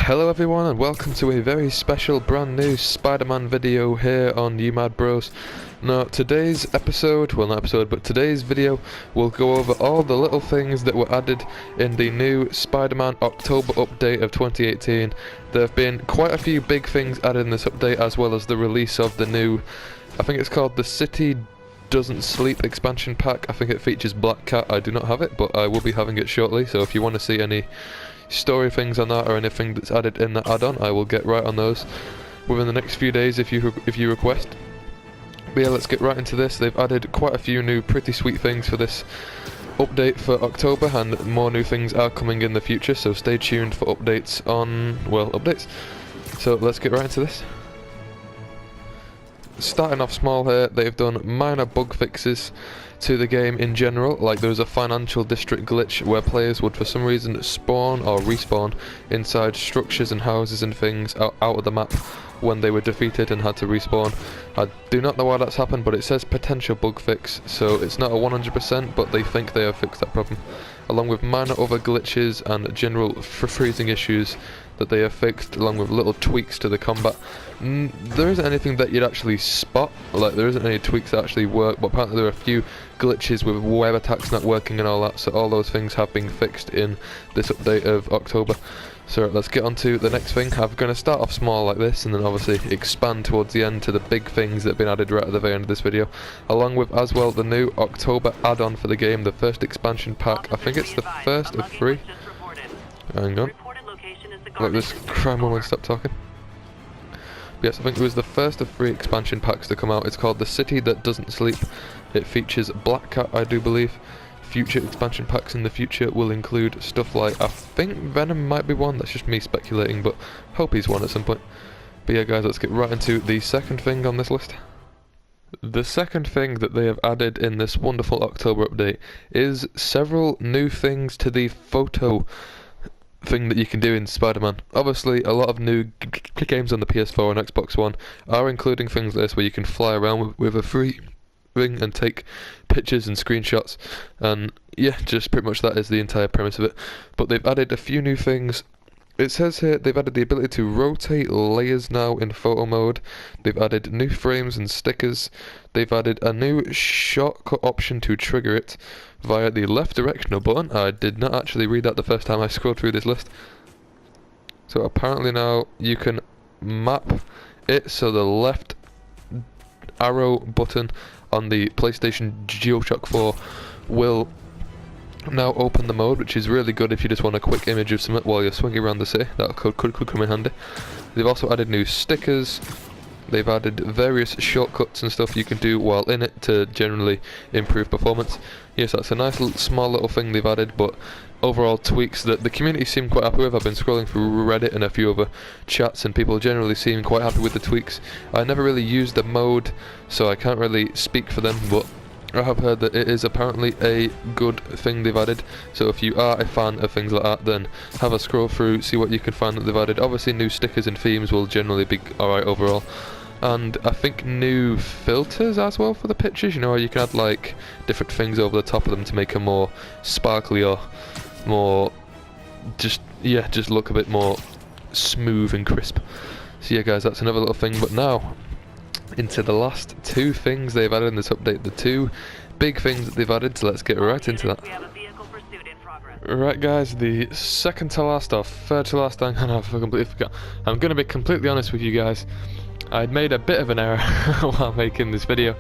Hello everyone and welcome to a very special brand new Spider-Man video here on UMad Bros. Now today's episode, well not episode, but today's video will go over all the little things that were added in the new Spider-Man October update of 2018. There have been quite a few big things added in this update, as well as the release of the new, I think it's called the City Doesn't Sleep expansion pack. I think it features Black Cat. I do not have it, but I will be having it shortly, so if you want to see any story things on that or anything that's added in that add-on, I will get right on those within the next few days if you request. But yeah, let's get right into this. They've added quite a few new pretty sweet things for this update for October, and more new things are coming in the future, so stay tuned for updates on, well, updates. So let's get right into this. Starting off small here, they've done minor bug fixes to the game in general. Like there was a financial district glitch where players would for some reason spawn or respawn inside structures and houses and things out of the map when they were defeated and had to respawn. I do not know why that's happened, but it says potential bug fix, so it's not a 100%, but they think they have fixed that problem, along with minor other glitches and general freezing issues that they have fixed, along with little tweaks to the combat. There isn't anything that you'd actually spot, like there isn't any tweaks that actually work, but apparently there are a few glitches with web attacks not working and all that, so all those things have been fixed in this update of October. So let's get on to the next thing. I'm going to start off small like this and then obviously expand towards the end to the big things that have been added right at the very end of this video, along with as well the new October add-on for the game, the first expansion pack. I think it's the first of 3. Hang on, let this crime woman stop talking. Yes, I think it was the first of 3 expansion packs to come out. It's called the City That Doesn't Sleep. It features Black Cat, I do believe. Future expansion packs in the future will include stuff like, I think Venom might be one, that's just me speculating, but hope he's one at some point. But yeah guys, let's get right into the second thing on this list. The second thing that they have added in this wonderful October update is several new things to the photo thing that you can do in Spider-Man. Obviously a lot of new games on the PS4 and Xbox One are including things like this where you can fly around with a free ring and take pictures and screenshots, and yeah, just pretty much that is the entire premise of it. But they've added a few new things. It says here they've added the ability to rotate layers now in photo mode. They've added new frames and stickers. They've added a new shortcut option to trigger it via the left directional button. I did not actually read that the first time I scrolled through this list. So apparently now you can map it so the left arrow button on the PlayStation DualShock 4 will now open the mode, which is really good if you just want a quick image of something while you're swinging around the city. That could come in handy. They've also added new stickers. They've added various shortcuts and stuff you can do while in it to generally improve performance. Yes, that's a nice small little thing they've added, but overall tweaks that the community seem quite happy with. I've been scrolling through Reddit and a few other chats and people generally seem quite happy with the tweaks. I never really used the mode, so I can't really speak for them, but I have heard that it is apparently a good thing they've added. So if you are a fan of things like that, then have a scroll through, see what you can find that they've added. Obviously new stickers and themes will generally be alright overall. And I think new filters as well for the pictures, you know, where you can add like different things over the top of them to make them more sparkly or more just look a bit more smooth and crisp. So yeah guys, that's another little thing. But now into the last 2 things they've added in this update, the 2 big things that they've added, so let's get right into that. Right guys, the second to last or third to last thing, I completely forgot. I'm going to be completely honest with you guys. I'd made a bit of an error while making this video.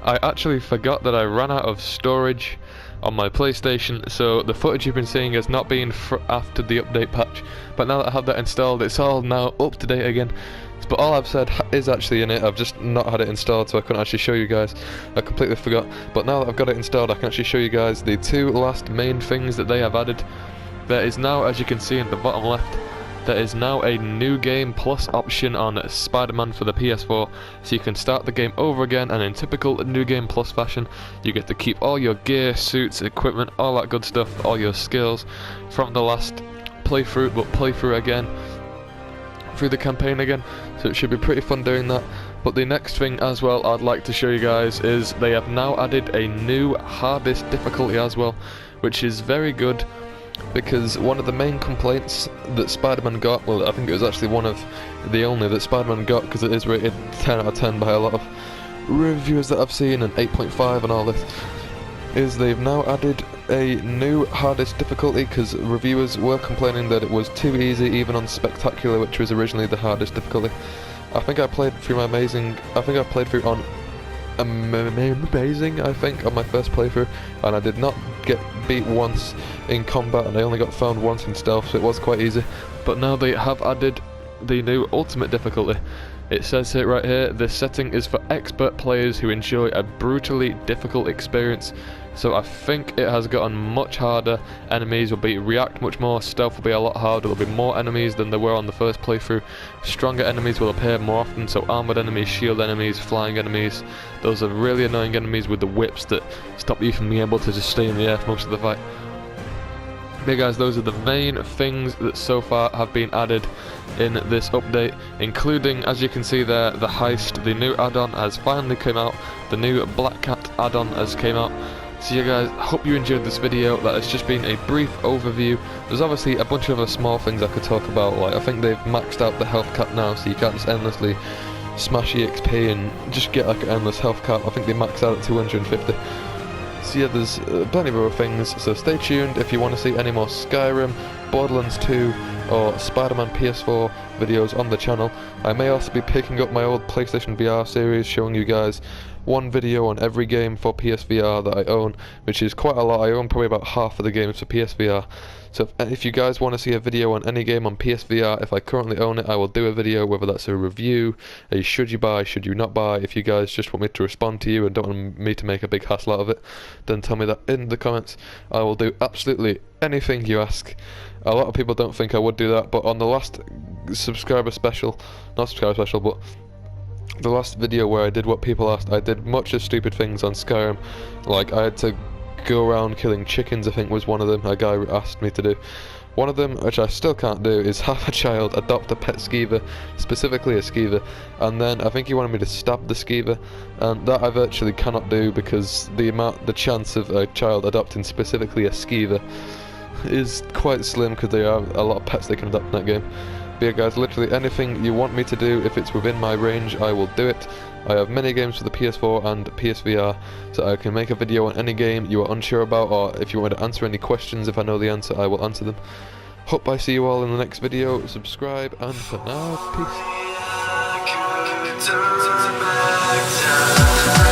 I actually forgot that I ran out of storage on my PlayStation, so the footage you've been seeing has not been after the update patch. But now that I have that installed, it's all now up to date again. But all I've said is actually in it. I've just not had it installed, so I couldn't actually show you guys. I completely forgot. But now that I've got it installed, I can actually show you guys the 2 last main things that they have added. There is now, as you can see in the bottom left, there is now a new game plus option on Spider-Man for the PS4, so you can start the game over again, and in typical new game plus fashion, you get to keep all your gear, suits, equipment, all that good stuff, all your skills from the last playthrough, but play through again through the campaign again, so it should be pretty fun doing that. But the next thing as well I'd like to show you guys is they have now added a new hardest difficulty as well, which is very good. because one of the main complaints that Spider-Man got, well, I think it was actually one of the only that Spider-Man got, because it is rated 10 out of 10 by a lot of reviewers that I've seen, and 8.5 and all this, is they've now added a new hardest difficulty, because reviewers were complaining that it was too easy even on Spectacular, which was originally the hardest difficulty. I think I played through on Amazing, I think, on my first playthrough, and I did not get beat once in combat, and I only got found once in stealth, so it was quite easy. But now they have added the new ultimate difficulty. It says it right here, this setting is for expert players who enjoy a brutally difficult experience. So I think it has gotten much harder, enemies will react much more, stealth will be a lot harder, there'll be more enemies than there were on the first playthrough, stronger enemies will appear more often, so armoured enemies, shield enemies, flying enemies, those are really annoying enemies with the whips that stop you from being able to just stay in the air for most of the fight. Yeah guys, those are the main things that so far have been added in this update, including, as you can see there, the heist. The new add-on has finally come out, the new Black Cat add-on has came out. So yeah guys, hope you enjoyed this video. That has just been a brief overview. There's obviously a bunch of other small things I could talk about, like I think they've maxed out the health cap now, so you can't just endlessly smash EXP and just get like an endless health cap. I think they maxed out at 250. So yeah, there's plenty of other things, so stay tuned if you want to see any more Skyrim, Borderlands 2 or Spider-Man PS4 videos on the channel. I may also be picking up my old PlayStation VR series, showing you guys one video on every game for PSVR that I own, which is quite a lot. I own probably about half of the games for PSVR. So if you guys want to see a video on any game on PSVR, if I currently own it, I will do a video, whether that's a review, a should you buy, should you not buy. If you guys just want me to respond to you and don't want me to make a big hassle out of it, then tell me that in the comments. I will do absolutely anything you ask. A lot of people don't think I would do that, but on the last subscriber special, not subscriber special, but the last video where I did what people asked, I did much of stupid things on Skyrim. Like I had to go around killing chickens, I think was one of them, a guy asked me to do. One of them, which I still can't do, is have a child adopt a pet skeever, specifically a skeever, and then I think he wanted me to stab the skeever, and that I virtually cannot do because the chance of a child adopting specifically a skeever is quite slim, because there are a lot of pets they can adopt in that game. But yeah guys, literally anything you want me to do, if it's within my range, I will do it. I have many games for the PS4 and PSVR, so I can make a video on any game you are unsure about, or if you want to answer any questions, if I know the answer, I will answer them. Hope I see you all in the next video. Subscribe, and for now, peace.